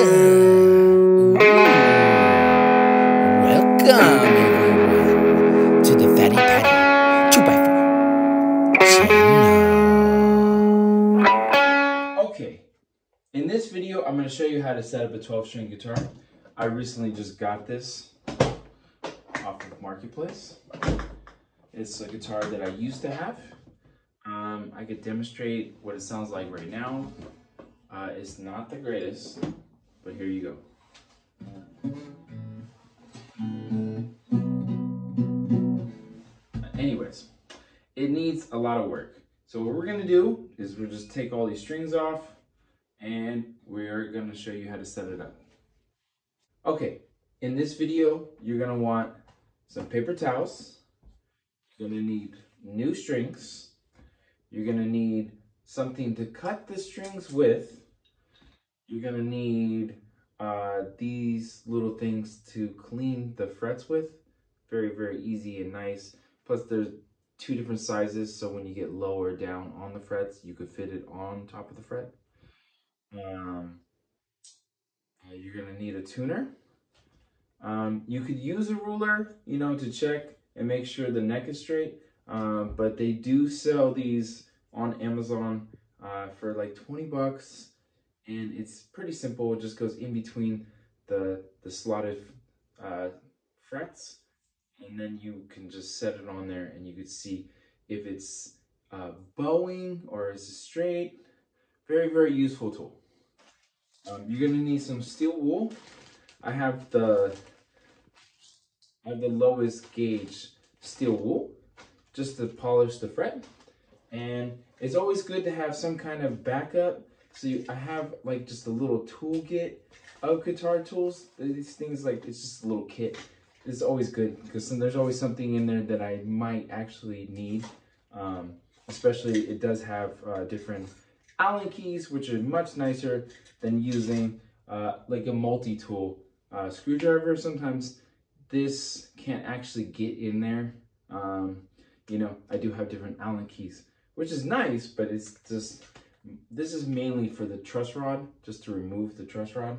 Welcome everyone to the Fatty Patty 2x4 channel. Okay, in this video I'm going to show you how to set up a 12-string guitar. I recently just got this off of Marketplace. It's a guitar that I used to have. I could demonstrate what it sounds like right now. It's not the greatest, but here you go. Anyways, it needs a lot of work. So what we're gonna do is we'll just take all these strings off and we're gonna show you how to set it up. Okay, in this video, you're gonna want some paper towels. You're gonna need new strings. You're gonna need something to cut the strings with. You're gonna need these little things to clean the frets with. Very, very easy and nice. Plus there's two different sizes, so when you get lower down on the frets, you could fit it on top of the fret. You're gonna need a tuner. You could use a ruler, to check and make sure the neck is straight. But they do sell these on Amazon for like 20 bucks. And it's pretty simple. It just goes in between the slotted frets. And then you can just set it on there and you can see if it's bowing or is it straight. Very, very useful tool. You're gonna need some steel wool. I have the lowest gauge steel wool just to polish the fret. And it's always good to have some kind of backup. So I have like just a little toolkit of guitar tools. These things, like, it's just a little kit. It's always good because there's always something in there that I might actually need. Especially it does have different Allen keys, which are much nicer than using like a multi-tool screwdriver. Sometimes this can't actually get in there. I do have different Allen keys, which is nice, but it's just, this is mainly for the truss rod, just to remove the truss rod.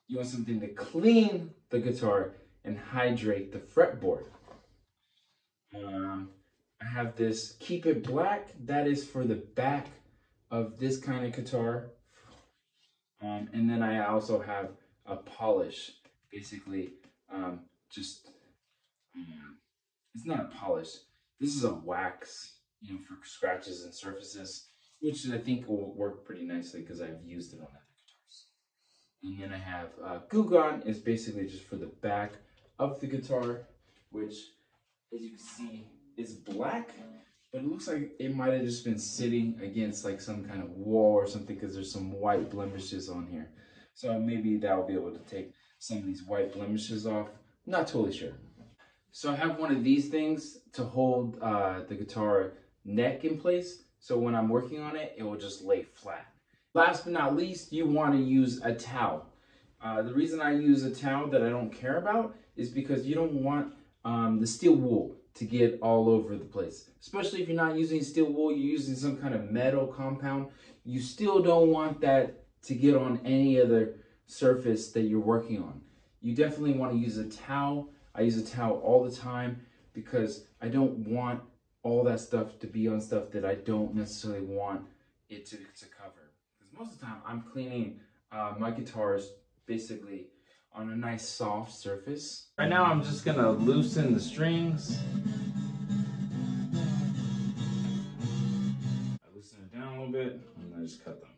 You want something to clean the guitar and hydrate the fretboard. I have this Keep It Black. That is for the back of this kind of guitar. And then I also have a polish, basically it's not a polish. This is a wax, for scratches and surfaces, which I think will work pretty nicely because I've used it on other guitars. And then I have Goo Gone is basically just for the back of the guitar, which, as you can see, is black, but it looks like it might have just been sitting against like some kind of wall or something because there's some white blemishes on here. So maybe that'll be able to take some of these white blemishes off. Not totally sure. So I have one of these things to hold the guitar neck in place. So when I'm working on it, it will just lay flat. Last but not least, you want to use a towel. The reason I use a towel that I don't care about is because you don't want the steel wool to get all over the place. Especially if you're not using steel wool, you're using some kind of metal compound. You still don't want that to get on any other surface that you're working on. You definitely want to use a towel. I use a towel all the time because I don't want all that stuff to be on stuff that I don't necessarily want it to cover. Because most of the time I'm cleaning my guitars basically on a nice soft surface. Right now I'm just gonna loosen the strings. I loosen it down a little bit and I just cut them.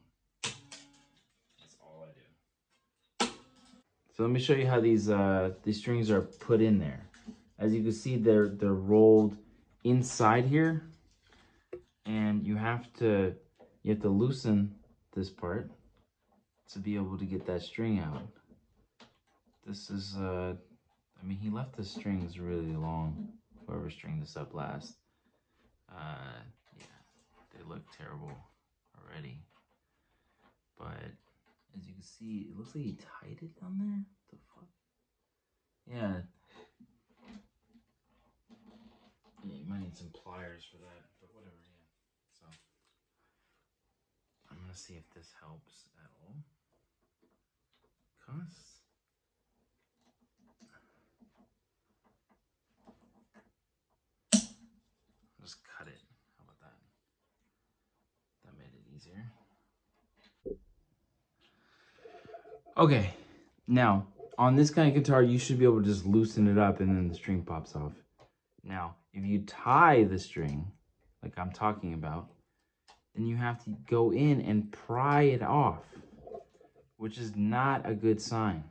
That's all I do. So let me show you how these strings are put in there. As you can see, they're rolled inside here, and you have to loosen this part to be able to get that string out. This is I mean, he left the strings really long, whoever stringed this up last. Yeah, they look terrible already. But as you can see, it looks like he tied it down there. What the fuck? Yeah. Yeah, you might need some pliers for that, but whatever, yeah. So, I'm gonna see if this helps at all. costs. Just cut it. How about that? That made it easier. Okay, now on this kind of guitar, you should be able to just loosen it up and then the string pops off. Now, if you tie the string, like I'm talking about, then you have to go in and pry it off, which is not a good sign.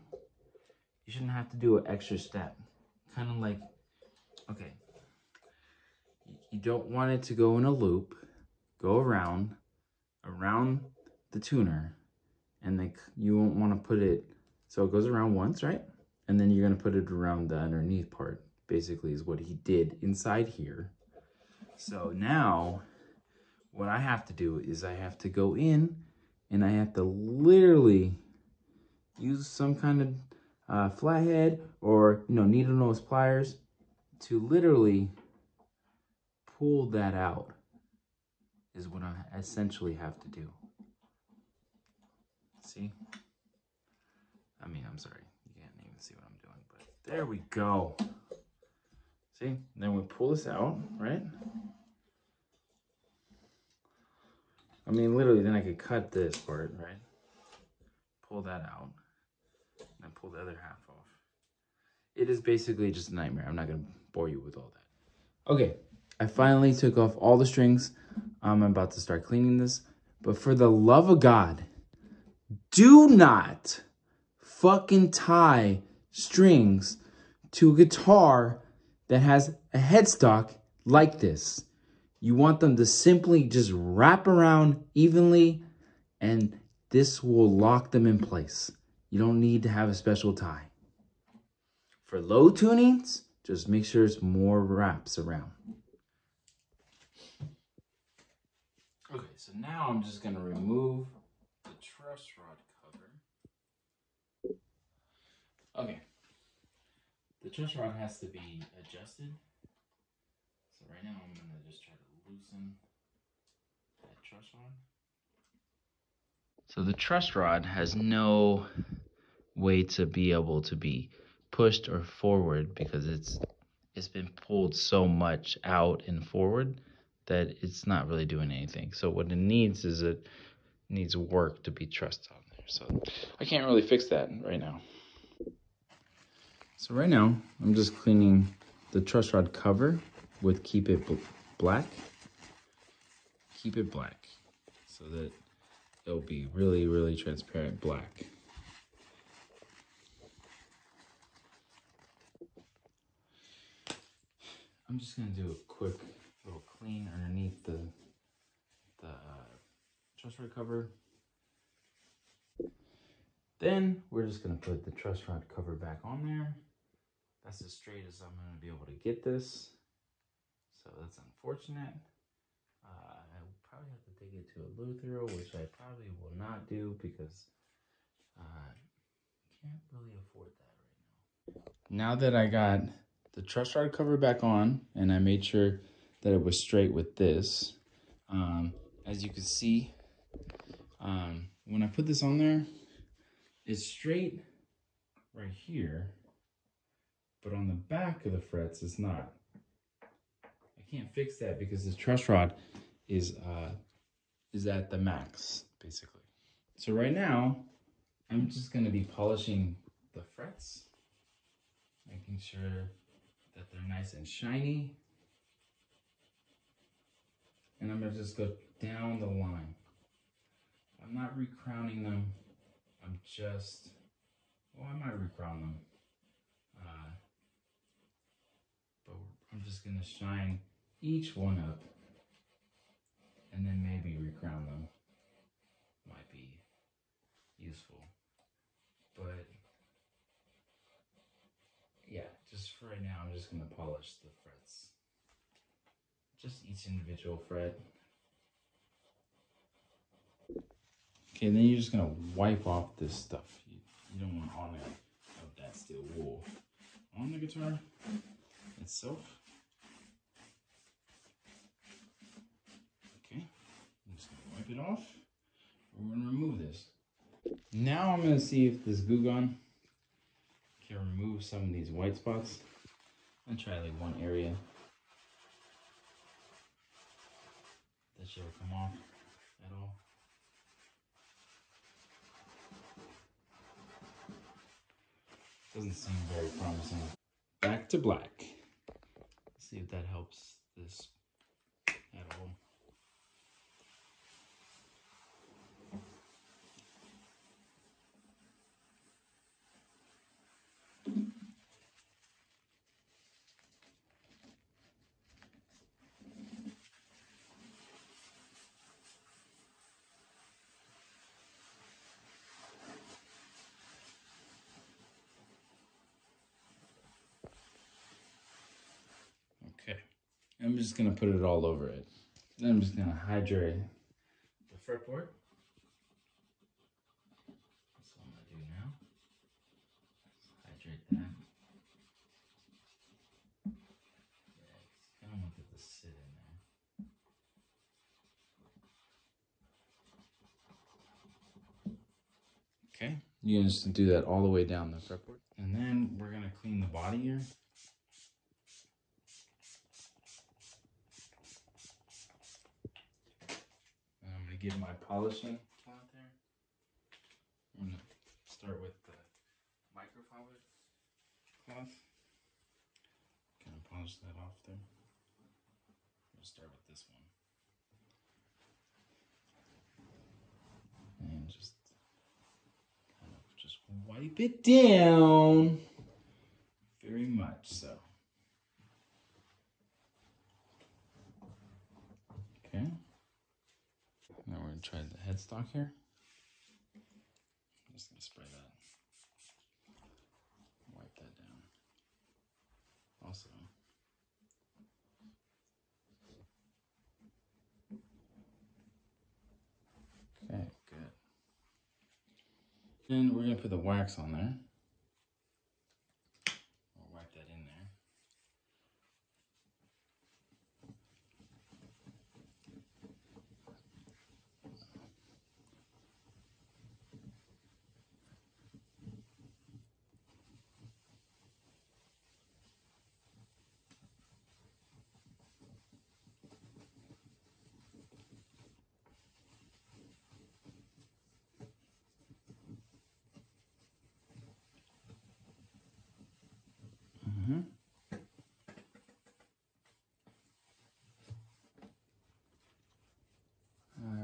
You shouldn't have to do an extra step. Kind of like, okay, you don't want it to go in a loop, go around the tuner, and like you won't want to put it, so it goes around once, right? And then you're gonna put it around the underneath part, basically is what he did inside here. So now, what I have to do is I have to go in and I have to literally use some kind of flathead or, you know, needle nose pliers to literally pull that out is what I essentially have to do. See? I mean, I'm sorry. You can't even see what I'm doing, but there we go. See? Then we pull this out, right? I mean, literally, then I could cut this part, right? Pull that out, and pull the other half off. It is basically just a nightmare. I'm not going to bore you with all that. Okay, I finally took off all the strings. I'm about to start cleaning this. But for the love of God, do not fucking tie strings to a guitar that has a headstock like this. You want them to simply just wrap around evenly, and this will lock them in place. You don't need to have a special tie. For low tunings, just make sure it's more wraps around. Okay, so now I'm just gonna remove the truss rod cover. Okay, the truss rod has to be adjusted. So right now I'm gonna just try to loosen that truss rod. So the truss rod has no way to be able to be pushed or forward because it's been pulled so much out and forward that it's not really doing anything. So what it needs is it needs work to be trussed on there. So I can't really fix that right now. So right now I'm just cleaning the truss rod cover with Keep It Black. Keep it black so that it'll be really, really transparent black. I'm just gonna do a quick little clean underneath the truss rod cover. Then we're just gonna put the truss rod cover back on there. That's as straight as I'm gonna be able to get this. So that's unfortunate. I will probably have to take it to a Luthero, which I probably will not do because I can't really afford that right now. Now that I got the truss rod cover back on and I made sure that it was straight with this, as you can see, when I put this on there, it's straight right here, but on the back of the frets, it's not. I can't fix that because the truss rod is at the max, basically. So right now, I'm just gonna be polishing the frets, making sure that they're nice and shiny. And I'm gonna just go down the line. I'm not recrowning them. I'm just, well, I might recrown them. But I'm just gonna shine each one up and then maybe recrown them. Might be useful. But yeah, just for right now, I'm just gonna polish the frets. Just each individual fret. Okay, then you're just gonna wipe off this stuff. You don't want all that steel wool on the guitar itself. Okay, I'm just gonna wipe it off. We're gonna remove this. Now I'm going to see if this glue gun can remove some of these white spots. I'm going to try like one area that should come off at all. Doesn't seem very promising. Back to black. Let's see if that helps this at all. Okay, I'm just gonna put it all over it. Then I'm just gonna hydrate the fretboard. That's what I'm gonna do now. Hydrate that. Yeah, I don't want it to sit in there. Okay, you're gonna just do that all the way down the fretboard. And then we're gonna clean the body here. And I'm gonna get my polishing cloth there. I'm gonna start with the microfiber cloth. Kind of polish that off there. I'm gonna start with this one. And just kind of just wipe it down. Very much so. Okay. Now we're gonna try the headstock here. I'm just gonna spray that. Wipe that down. Also. Okay, good. And we're gonna put the wax on there. We'll wipe that in there.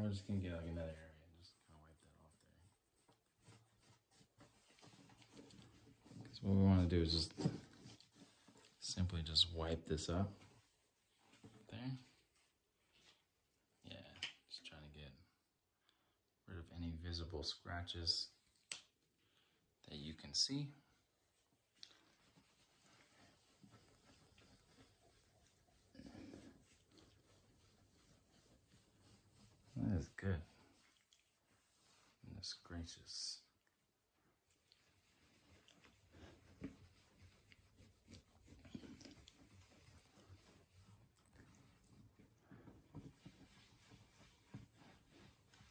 We're just gonna get like another area and just kind of wipe that off there. Because what we want to do is just simply just wipe this up there. Yeah, just trying to get rid of any visible scratches that you can see. That is good. Goodness gracious.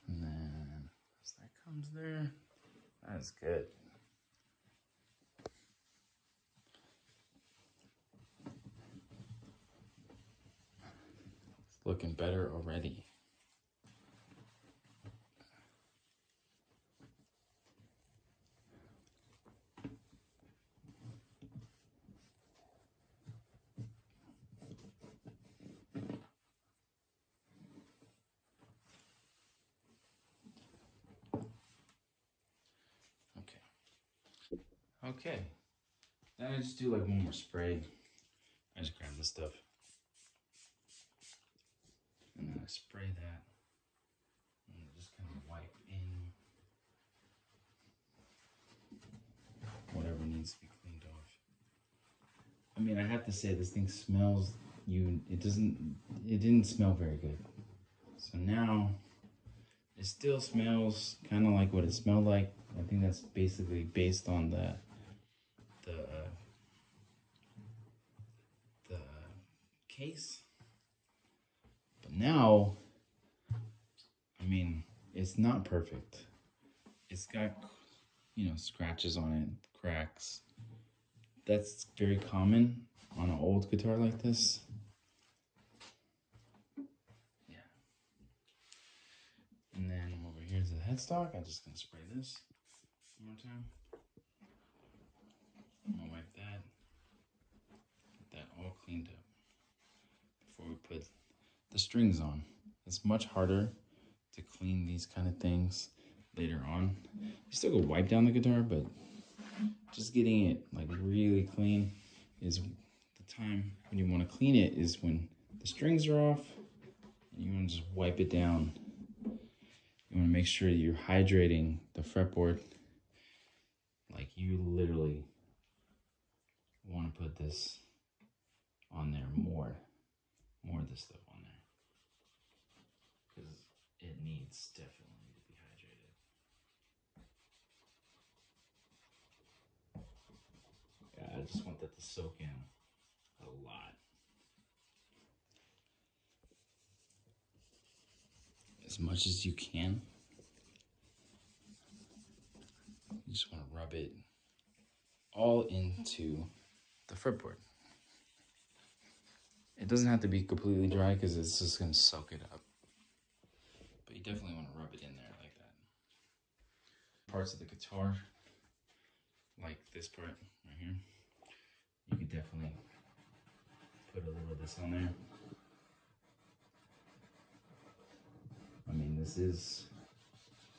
And then as that comes there, that's good. It's looking better already. Okay, then I just do like one more spray. I just grab this stuff and then I spray that and just kind of wipe in whatever needs to be cleaned off. I mean, I have to say this thing smells, it didn't smell very good. So now it still smells kind of like what it smelled like. I think that's basically based on the case. But now, I mean, it's not perfect. It's got, you know, scratches on it, cracks. That's very common on an old guitar like this. Yeah. And then over here's the headstock. I'm just gonna spray this one more time. I'm gonna wipe that. Get that all cleaned up before we put the strings on. It's much harder to clean these kind of things later on. You still go wipe down the guitar, but just getting it like really clean is the time when you want to clean it is when the strings are off and you want to just wipe it down. You want to make sure you're hydrating the fretboard. Like you literally want to put this on there more of this stuff on there because it needs definitely to be hydrated. Yeah, I just want that to soak in a lot. As much as you can. You just want to rub it all into the fretboard. It doesn't have to be completely dry because it's just going to soak it up. But you definitely want to rub it in there like that. Parts of the guitar, like this part right here, you could definitely put a little of this on there. I mean, this is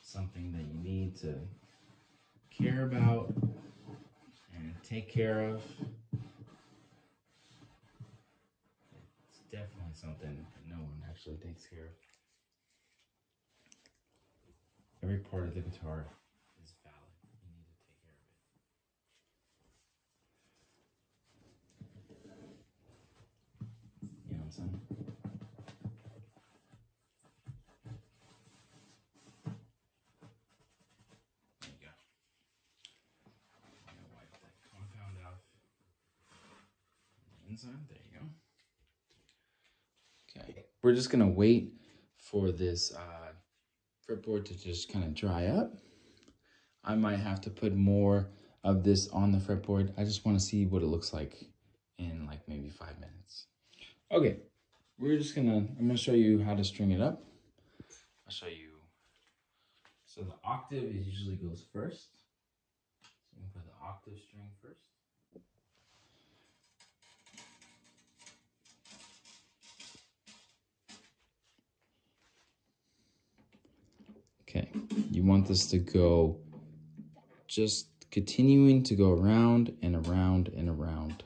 something that you need to care about and take care of. It's definitely something that no one actually takes care of. Every part of the guitar is valid. You need to take care of it. You know what I'm saying? There you go. I'm gonna wipe that compound off on the inside. There you go. Okay, we're just gonna wait for this fretboard to just kind of dry up. I might have to put more of this on the fretboard. I just want to see what it looks like in like maybe 5 minutes. Okay, I'm gonna show you how to string it up. I'll show you. So the octave usually goes first. So you can put the octave string first. Okay, you want this to go just continuing to go around and around and around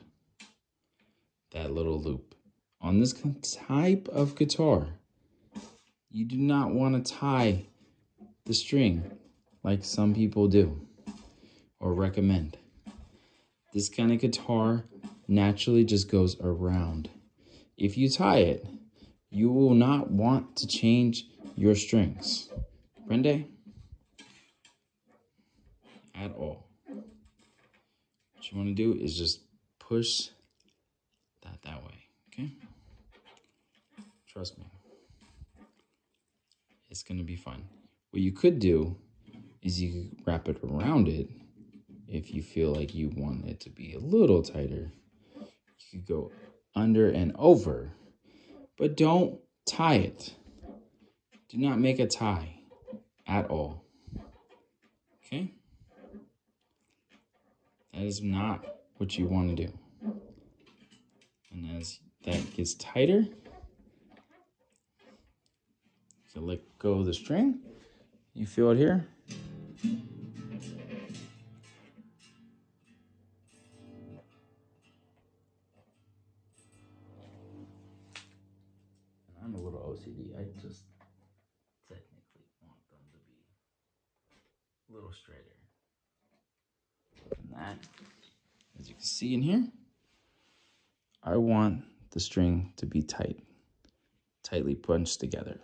that little loop. On this type of guitar, you do not want to tie the string like some people do or recommend. This kind of guitar naturally just goes around. If you tie it, you will not want to change your strings. Prende? At all. What you want to do is just push that way, okay? Trust me. It's going to be fun. What you could do is you could wrap it around it if you feel like you want it to be a little tighter. You could go under and over, but don't tie it. Do not make a tie at all, okay? That is not what you want to do. And as that gets tighter, so let go of the string. You feel it here? And I'm a little OCD. I just technically want them to be a little straighter than that. As you can see in here, I want the string to be tightly punched together.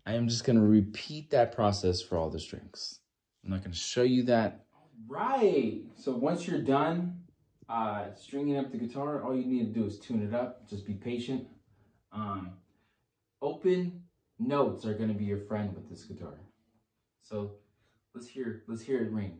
I am just gonna repeat that process for all the strings. I'm not gonna show you that. Right, so once you're done stringing up the guitar, all you need to do is tune it up, just be patient. Open notes are gonna be your friend with this guitar. So Let's hear it ring.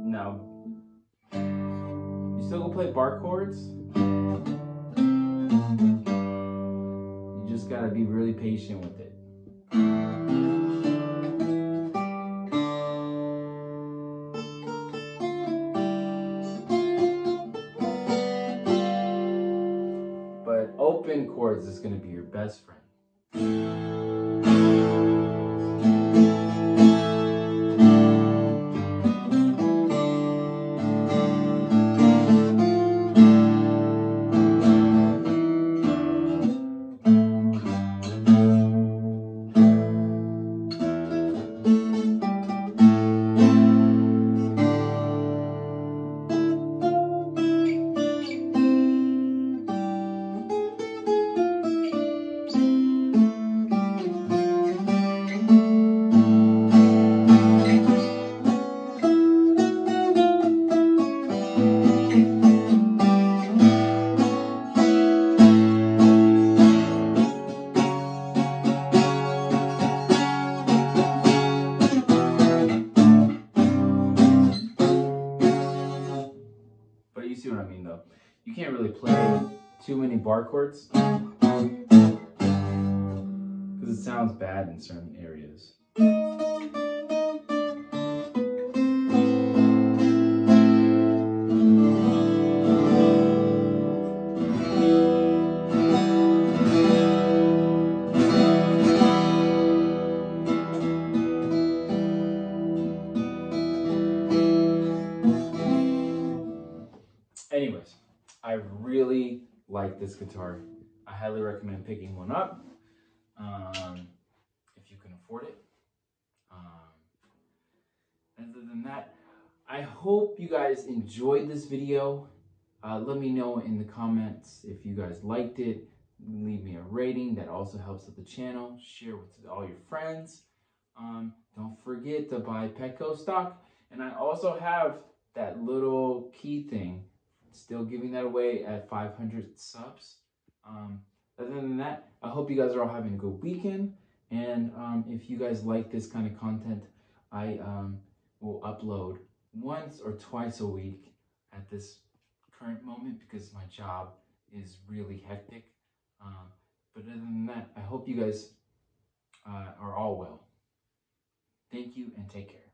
Now, you still gonna play bar chords? You just gotta be really patient with it. But open chords is gonna be your best friend. But you see what I mean, though. You can't really play too many bar chords because it sounds bad in certain areas. Anyways, I really like this guitar. I highly recommend picking one up if you can afford it. Other than that, I hope you guys enjoyed this video. Let me know in the comments if you guys liked it. Leave me a rating. That also helps with the channel. Share with all your friends. Don't forget to buy Pecco stock. And I also have that little key thing. Still giving that away at 500 subs. Other than that, I hope you guys are all having a good weekend. And if you guys like this kind of content, I will upload once or twice a week at this current moment because my job is really hectic. But other than that, I hope you guys are all well. Thank you and take care.